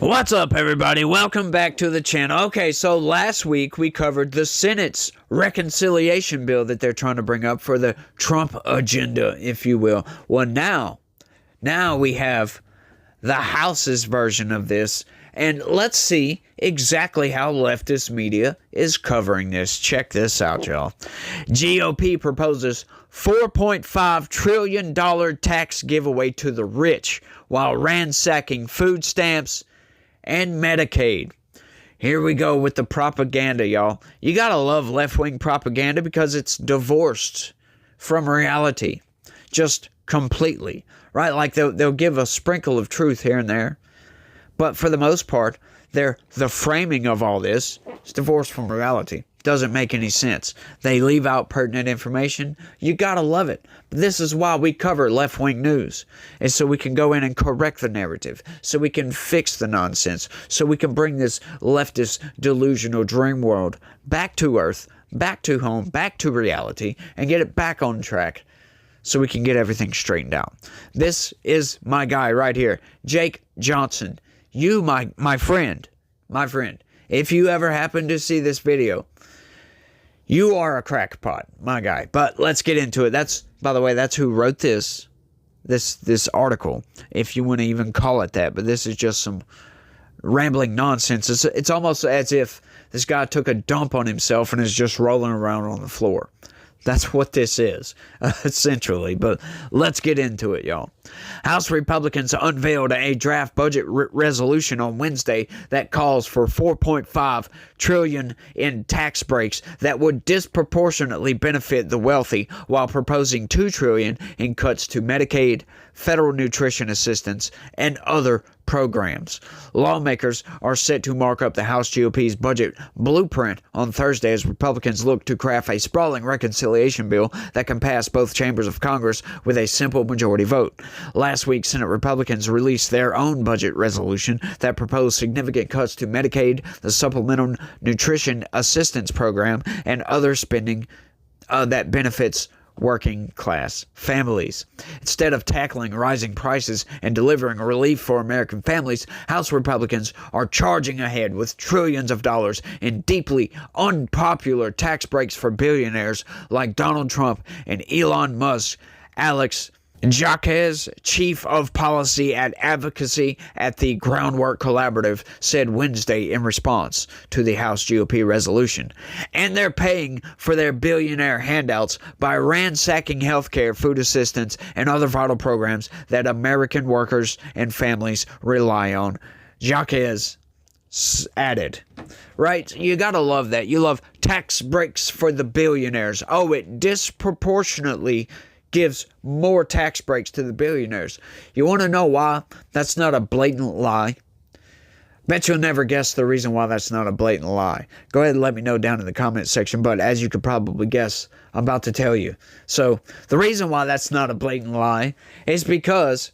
What's up, everybody? Welcome back to the channel. Okay, so last week we covered the Senate's reconciliation bill that they're trying to bring up for the Trump agenda, if you will. Well, now we have the House's version of this, and let's see exactly how leftist media is covering this. Check this out, y'all. GOP proposes $4.5 trillion tax giveaway to the rich while ransacking food stamps and Medicaid. Here we go with the propaganda, y'all. You gotta love left-wing propaganda because it's divorced from reality. Just completely. Right? Like they'll give a sprinkle of truth here and there. But for the most part, the framing of all this is divorced from reality. Doesn't make any sense. They leave out pertinent information. You gotta love it. But this is why we cover left-wing news. And so we can go in and correct the narrative. So we can fix the nonsense. So we can bring this leftist delusional dream world back to earth, back to home, back to reality, and get it back on track so we can get everything straightened out. This is my guy right here, Jake Johnson. You, my friend, if you ever happen to see this video, you are a crackpot, my guy. But let's get into it. By the way, that's who wrote this article, if you want to even call it that. But this is just some rambling nonsense. It's almost as if this guy took a dump on himself and is just rolling around on the floor. That's what this is, essentially. But let's get into it, y'all. House Republicans unveiled a draft budget resolution on Wednesday that calls for $4.5 trillion in tax breaks that would disproportionately benefit the wealthy, while proposing $2 trillion in cuts to Medicaid, federal nutrition assistance, and other programs. Lawmakers are set to mark up the House GOP's budget blueprint on Thursday as Republicans look to craft a sprawling reconciliation bill that can pass both chambers of Congress with a simple majority vote. Last week, Senate Republicans released their own budget resolution that proposed significant cuts to Medicaid, the Supplemental Nutrition Assistance Program, and other spending that benefits working class families. Instead of tackling rising prices and delivering relief for American families, House Republicans are charging ahead with trillions of dollars in deeply unpopular tax breaks for billionaires like Donald Trump and Elon Musk. Alex Jacques, chief of policy and advocacy at the Groundwork Collaborative, said Wednesday in response to the House GOP resolution. And they're paying for their billionaire handouts by ransacking healthcare, food assistance, and other vital programs that American workers and families rely on. Jacques added. Right? You gotta love that. You love tax breaks for the billionaires. Oh, it disproportionately gives more tax breaks to the billionaires. You want to know why that's not a blatant lie? Bet you'll never guess the reason why that's not a blatant lie. Go ahead and let me know down in the comment section, but as you could probably guess, I'm about to tell you. So, the reason why that's not a blatant lie is because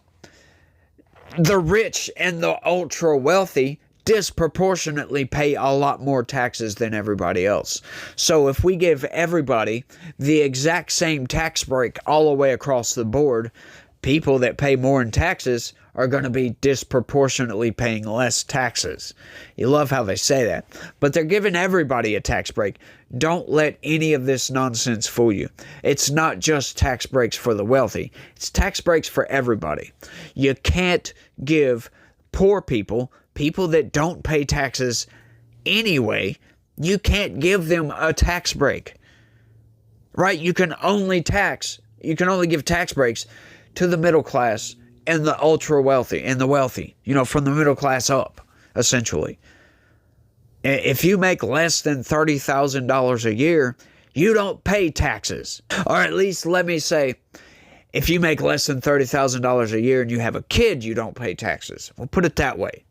the rich and the ultra wealthy disproportionately pay a lot more taxes than everybody else. So if we give everybody the exact same tax break all the way across the board, people that pay more in taxes are going to be disproportionately paying less taxes. You love how they say that. But they're giving everybody a tax break. Don't let any of this nonsense fool you. It's not just tax breaks for the wealthy. It's tax breaks for everybody. You can't give poor people that don't pay taxes anyway, you can't give them a tax break. Right? You can only give tax breaks to the middle class and the ultra wealthy and the wealthy, from the middle class up, essentially. If you make less than $30,000 a year, you don't pay taxes. Or at least let me say, if you make less than $30,000 a year and you have a kid, you don't pay taxes. We'll put it that way.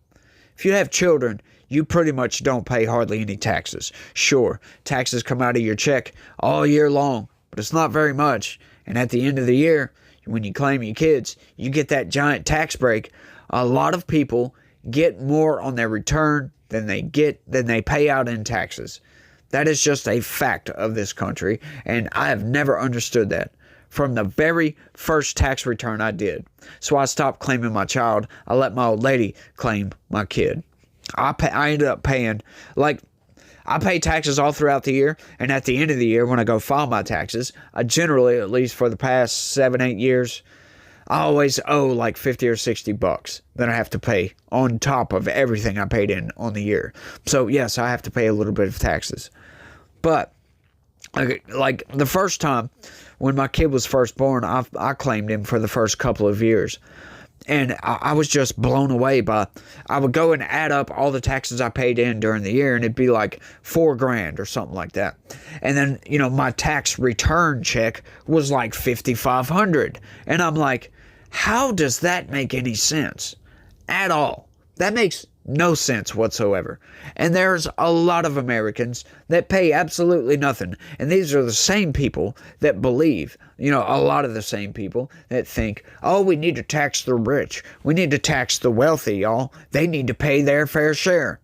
If you have children, you pretty much don't pay hardly any taxes. Sure, taxes come out of your check all year long, but it's not very much. And at the end of the year, when you claim your kids, you get that giant tax break. A lot of people get more on their return than they pay out in taxes. That is just a fact of this country, and I have never understood that. from the very first tax return I did. So I stopped claiming my child. I let my old lady claim my kid. I ended up paying, like, I pay taxes all throughout the year, and at the end of the year, when I go file my taxes, I generally, at least for the past 7-8 years, I always owe like $50 or $60 that I have to pay on top of everything I paid in on the year. So yes, I have to pay a little bit of taxes. But like the first time when my kid was first born, I claimed him for the first couple of years. And I was just blown away by, I would go and add up all the taxes I paid in during the year, and it'd be like $4,000 or something like that. And then, my tax return check was like $5,500. And I'm like, how does that make any sense at all? That makes no sense whatsoever. And there's a lot of Americans that pay absolutely nothing. And these are the same people that believe, a lot of the same people that think, oh, we need to tax the rich. We need to tax the wealthy, y'all. They need to pay their fair share.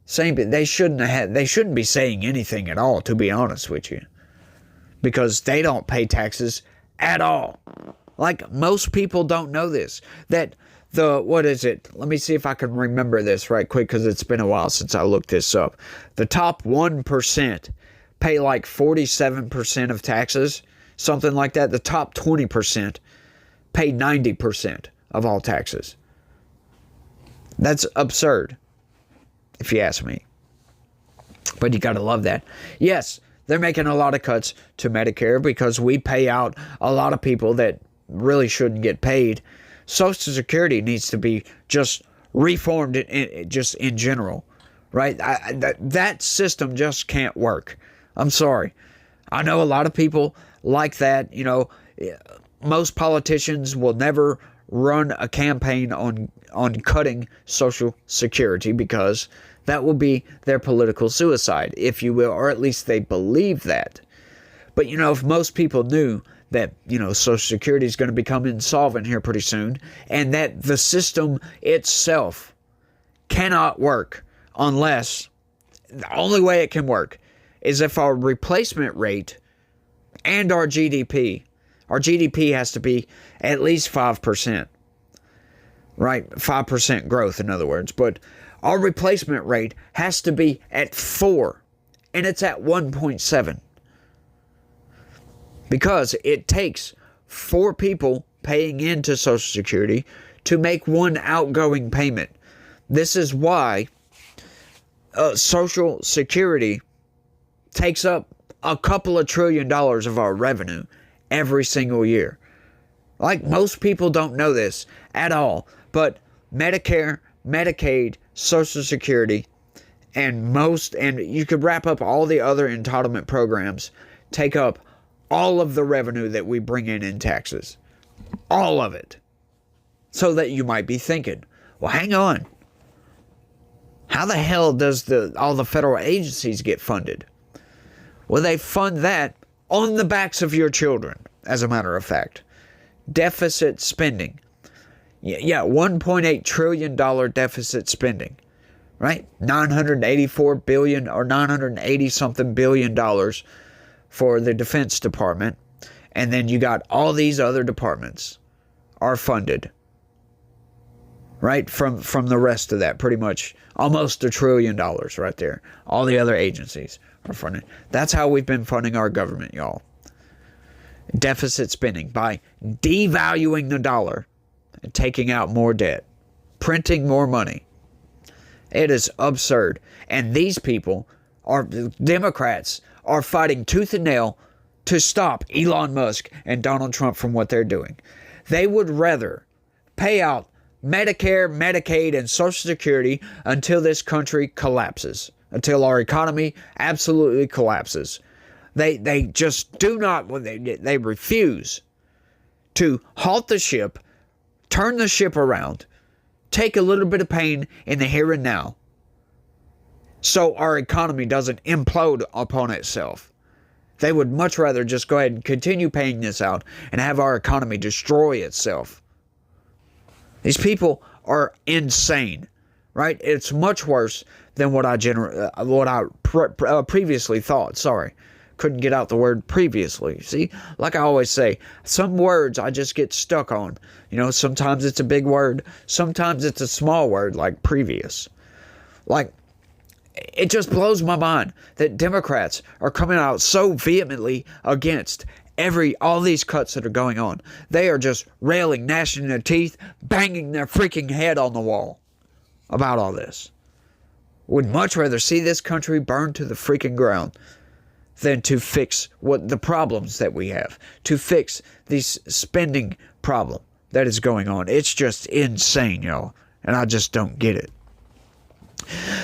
They shouldn't be saying anything at all, to be honest with you. Because they don't pay taxes at all. Like, most people don't know this. That what is it? Let me see if I can remember this right quick, because it's been a while since I looked this up. The top 1% pay like 47% of taxes, something like that. The top 20% pay 90% of all taxes. That's absurd, if you ask me. But you gotta love that. Yes, they're making a lot of cuts to Medicare because we pay out a lot of people that really shouldn't get paid. Social Security needs to be just reformed just in general, right? That system just can't work. I'm sorry. I know a lot of people like that. Most politicians will never run a campaign on cutting Social Security because that will be their political suicide, if you will, or at least they believe that. But, if most people knew that, Social Security is going to become insolvent here pretty soon, and that the system itself cannot work unless, the only way it can work is if our replacement rate and our GDP has to be at least 5%, right? 5% growth, in other words. But our replacement rate has to be at 4, and it's at 1.7. Because it takes 4 people paying into Social Security to make one outgoing payment. This is why Social Security takes up a couple of $1 trillion of our revenue every single year. Like, most people don't know this at all. But Medicare, Medicaid, Social Security, and you could wrap up all the other entitlement programs, take up all of the revenue that we bring in taxes. All of it. So that you might be thinking, well, hang on. How the hell does all the federal agencies get funded? Well, they fund that on the backs of your children, as a matter of fact. Deficit spending. Yeah, $1.8 trillion deficit spending. Right? $984 billion or $980 something billion for the Defense Department, and then you got all these other departments are funded, right, from the rest of that, pretty much almost $1 trillion right there. All the other agencies are funded. That's how we've been funding our government, y'all. Deficit spending, by devaluing the dollar and taking out more debt, printing more money. It is absurd. And these people Democrats are fighting tooth and nail to stop Elon Musk and Donald Trump from what they're doing. They would rather pay out Medicare, Medicaid, and Social Security until this country collapses, until our economy absolutely collapses. They just do not, they refuse to halt the ship, turn the ship around, take a little bit of pain in the here and now, so our economy doesn't implode upon itself. They would much rather just go ahead and continue paying this out and have our economy destroy itself. These people are insane, right? It's much worse than what I previously thought. Sorry, couldn't get out the word previously. See, like I always say, some words I just get stuck on. Sometimes it's a big word. Sometimes it's a small word like previous. Like, it just blows my mind that Democrats are coming out so vehemently against all these cuts that are going on. They are just railing, gnashing their teeth, banging their freaking head on the wall about all this. Would much rather see this country burn to the freaking ground than to fix the problems that we have, to fix this spending problem that is going on. It's just insane, y'all, and I just don't get it.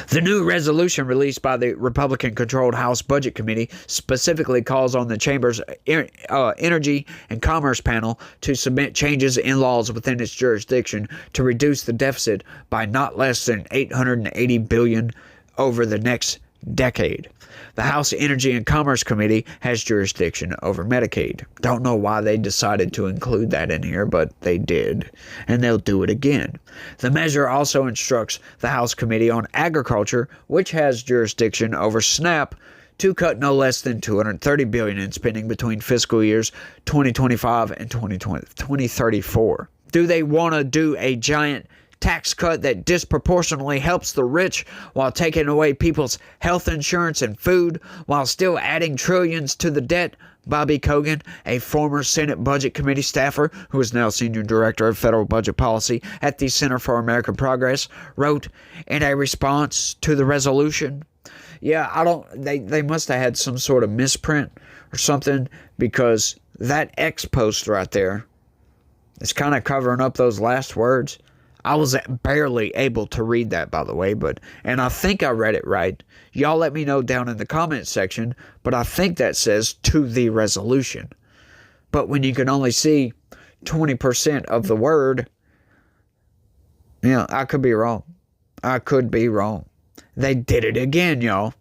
The new resolution released by the Republican-controlled House Budget Committee specifically calls on the Chamber's Energy and Commerce Panel to submit changes in laws within its jurisdiction to reduce the deficit by not less than $880 billion over the next decade. The House Energy and Commerce Committee has jurisdiction over Medicaid. Don't know why they decided to include that in here, but they did, and they'll do it again. The measure also instructs the House Committee on Agriculture, which has jurisdiction over SNAP, to cut no less than $230 billion in spending between fiscal years 2025 and 2034. Do they want to do a giant tax cut that disproportionately helps the rich while taking away people's health insurance and food while still adding trillions to the debt? Bobby Kogan, a former Senate Budget Committee staffer who is now Senior Director of Federal Budget Policy at the Center for American Progress, wrote in a response to the resolution. Yeah, they must have had some sort of misprint or something, because that X post right there is kind of covering up those last words. I was barely able to read that, by the way, and I think I read it right. Y'all let me know down in the comment section, but I think that says to the resolution. But when you can only see 20% of the word, I could be wrong. I could be wrong. They did it again, y'all.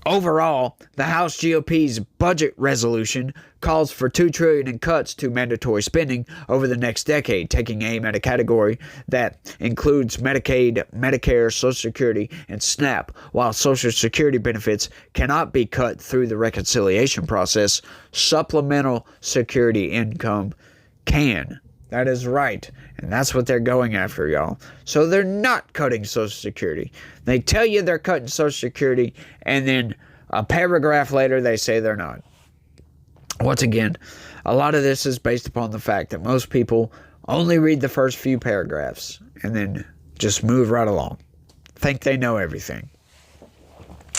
Overall, the House GOP's budget resolution calls for $2 trillion in cuts to mandatory spending over the next decade, taking aim at a category that includes Medicaid, Medicare, Social Security, and SNAP. While Social Security benefits cannot be cut through the reconciliation process, supplemental security income can. That is right. And that's what they're going after, y'all. So they're not cutting Social Security. They tell you they're cutting Social Security, and then a paragraph later they say they're not. Once again, a lot of this is based upon the fact that most people only read the first few paragraphs and then just move right along. Think they know everything.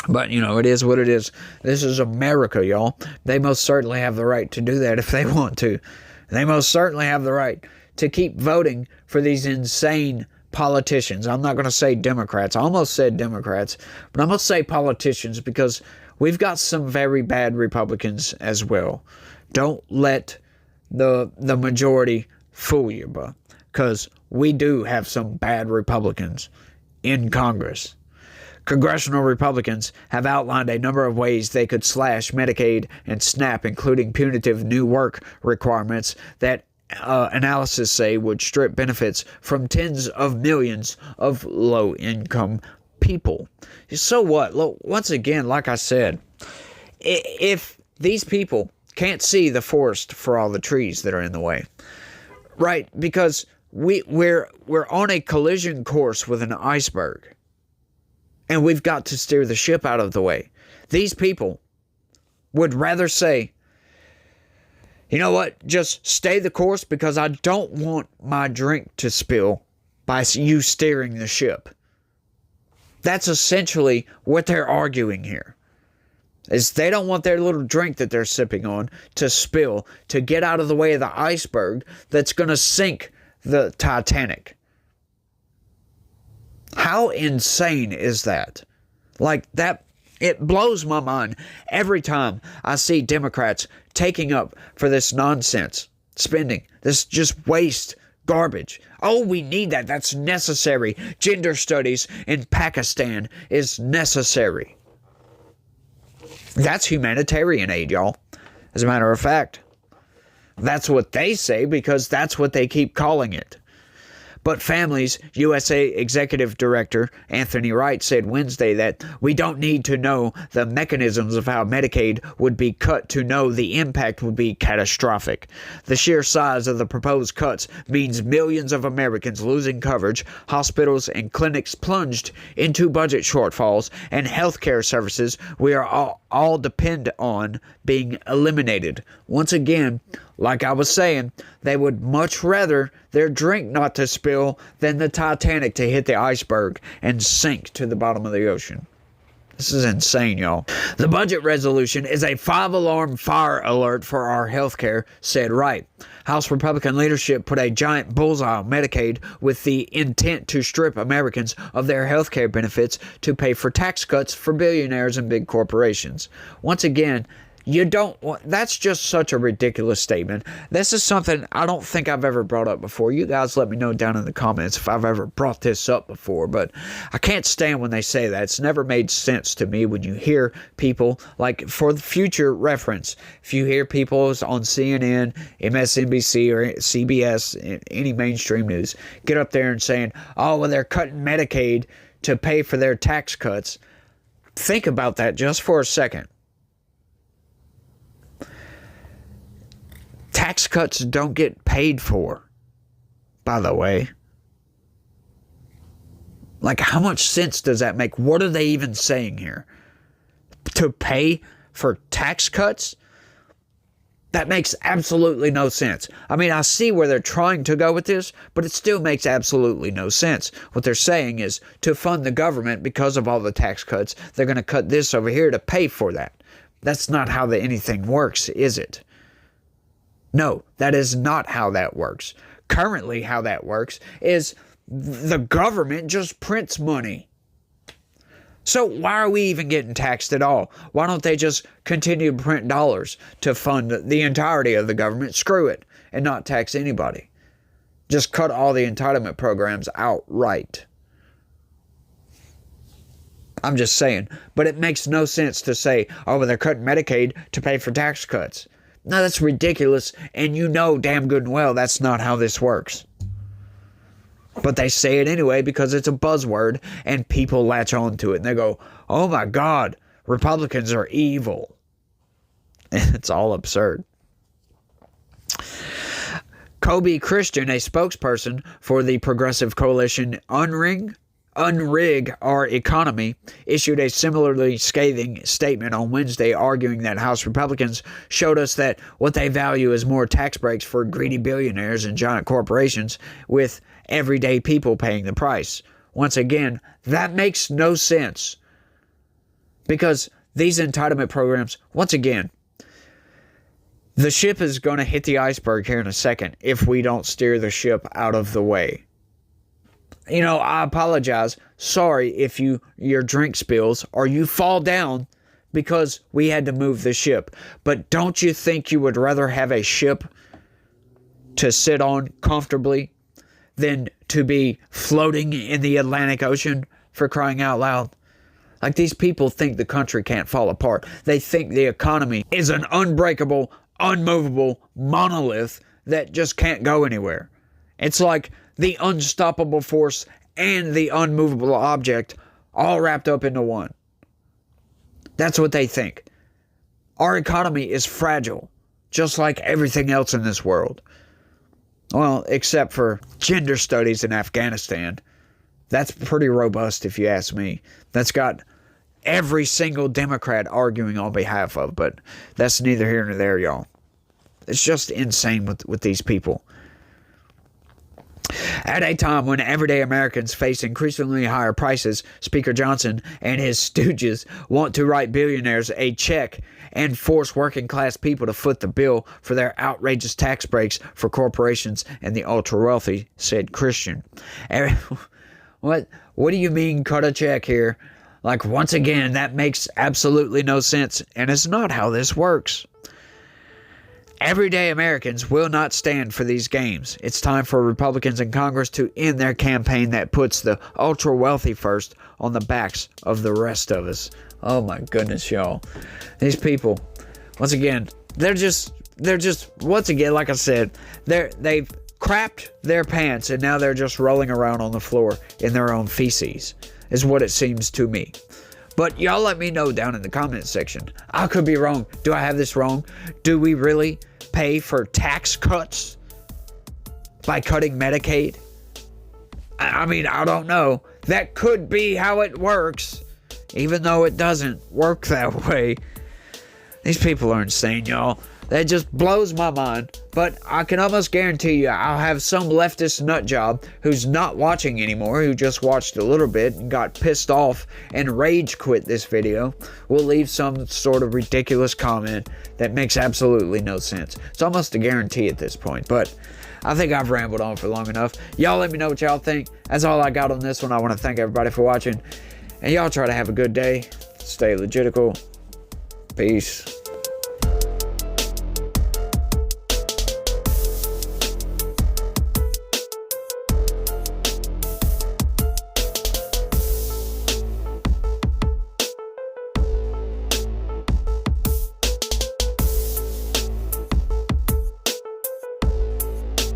But, it is what it is. This is America, y'all. They most certainly have the right to do that if they want to. They most certainly have the right to keep voting for these insane politicians. I'm not going to say Democrats. I almost said Democrats, but I'm going to say politicians, because we've got some very bad Republicans as well. Don't let the majority fool you, because we do have some bad Republicans in Congress. Congressional Republicans have outlined a number of ways they could slash Medicaid and SNAP, including punitive new work requirements that analysis say would strip benefits from tens of millions of low-income people. So what? Look, once again, like I said, if these people can't see the forest for all the trees that are in the way, right? Because we're on a collision course with an iceberg. And we've got to steer the ship out of the way. These people would rather say, you know what, just stay the course, because I don't want my drink to spill by you steering the ship. That's essentially what they're arguing here. Is they don't want their little drink that they're sipping on to spill, to get out of the way of the iceberg that's going to sink the Titanic. How insane is that? Like that, it blows my mind every time I see Democrats taking up for this nonsense spending, this just waste garbage. Oh, we need that. That's necessary. Gender studies in Pakistan is necessary. That's humanitarian aid, y'all. As a matter of fact, that's what they say, because that's what they keep calling it. But Families USA Executive Director Anthony Wright said Wednesday that we don't need to know the mechanisms of how Medicaid would be cut to know the impact would be catastrophic. The sheer size of the proposed cuts means millions of Americans losing coverage, hospitals and clinics plunged into budget shortfalls, and healthcare services we are all depend on being eliminated. Once again, like I was saying, they would much rather their drink not to spill than the Titanic to hit the iceberg and sink to the bottom of the ocean. This is insane, y'all. The budget resolution is a 5-alarm fire alert for our healthcare, said Wright. House Republican leadership put a giant bullseye on Medicaid with the intent to strip Americans of their healthcare benefits to pay for tax cuts for billionaires and big corporations. Once again, that's just such a ridiculous statement. This is something I don't think I've ever brought up before. You guys let me know down in the comments if I've ever brought this up before, but I can't stand when they say that. It's never made sense to me when you hear people, like for the future reference, if you hear people on CNN, MSNBC, or CBS, any mainstream news, get up there and saying, oh, well, they're cutting Medicaid to pay for their tax cuts. Think about that just for a second. Tax cuts don't get paid for, by the way. Like, how much sense does that make? What are they even saying here? To pay for tax cuts? That makes absolutely no sense. I mean, I see where they're trying to go with this, but it still makes absolutely no sense. What they're saying is to fund the government because of all the tax cuts, they're going to cut this over here to pay for that. That's not how anything works, is it? No, that is not how that works. Currently, how that works is the government just prints money. So why are we even getting taxed at all? Why don't they just continue to print dollars to fund the entirety of the government? Screw it, and not tax anybody. Just cut all the entitlement programs outright. I'm just saying. But it makes no sense to say, oh, well, they're cutting Medicaid to pay for tax cuts. No, that's ridiculous, and you know damn good and well that's not how this works. But they say it anyway because it's a buzzword, and people latch on to it, and they go, oh my God, Republicans are evil. And it's all absurd. Kobe Christian, a spokesperson for the progressive coalition Unrig Our Economy, issued a similarly scathing statement on Wednesday, arguing that House Republicans showed us that what they value is more tax breaks for greedy billionaires and giant corporations, with everyday people paying the price. Once again, that makes no sense. Because these entitlement programs, once again, the ship is going to hit the iceberg here in a second if we don't steer the ship out of the way. You know, I apologize. Sorry if your drink spills or you fall down because we had to move the ship. But don't you think you would rather have a ship to sit on comfortably than to be floating in the Atlantic Ocean, for crying out loud? Like, these people think the country can't fall apart. They think the economy is an unbreakable, unmovable monolith that just can't go anywhere. It's like the unstoppable force and the unmovable object all wrapped up into one. That's what they think. Our economy is fragile, just like everything else in this world. Well, except for gender studies in Afghanistan. That's pretty robust, if you ask me. That's got every single Democrat arguing on behalf of, but that's neither here nor there, y'all. It's just insane with these people. At a time when everyday Americans face increasingly higher prices, Speaker Johnson and his stooges want to write billionaires a check and force working class people to foot the bill for their outrageous tax breaks for corporations and the ultra wealthy, said Christian. What do you mean cut a check here? Like, once again, that makes absolutely no sense, and it's not how this works. Everyday Americans will not stand for these games. It's time for Republicans in Congress to end their campaign that puts the ultra-wealthy first on the backs of the rest of us. Oh my goodness, y'all. These people, once again, they're just once again, like I said, they've crapped their pants and now they're just rolling around on the floor in their own feces, is what it seems to me. But y'all let me know down in the comment section. I could be wrong. Do I have this wrong? Do we really pay for tax cuts by cutting Medicaid? I mean, I don't know. That could be how it works, even though it doesn't work that way. These people are insane, y'all. That just blows my mind. But I can almost guarantee you I'll have some leftist nut job who's not watching anymore, who just watched a little bit and got pissed off and rage quit this video, will leave some sort of ridiculous comment that makes absolutely no sense. It's almost a guarantee at this point. But I think I've rambled on for long enough. Y'all let me know what y'all think. That's all I got on this one. I want to thank everybody for watching. And y'all try to have a good day. Stay legitical. Peace.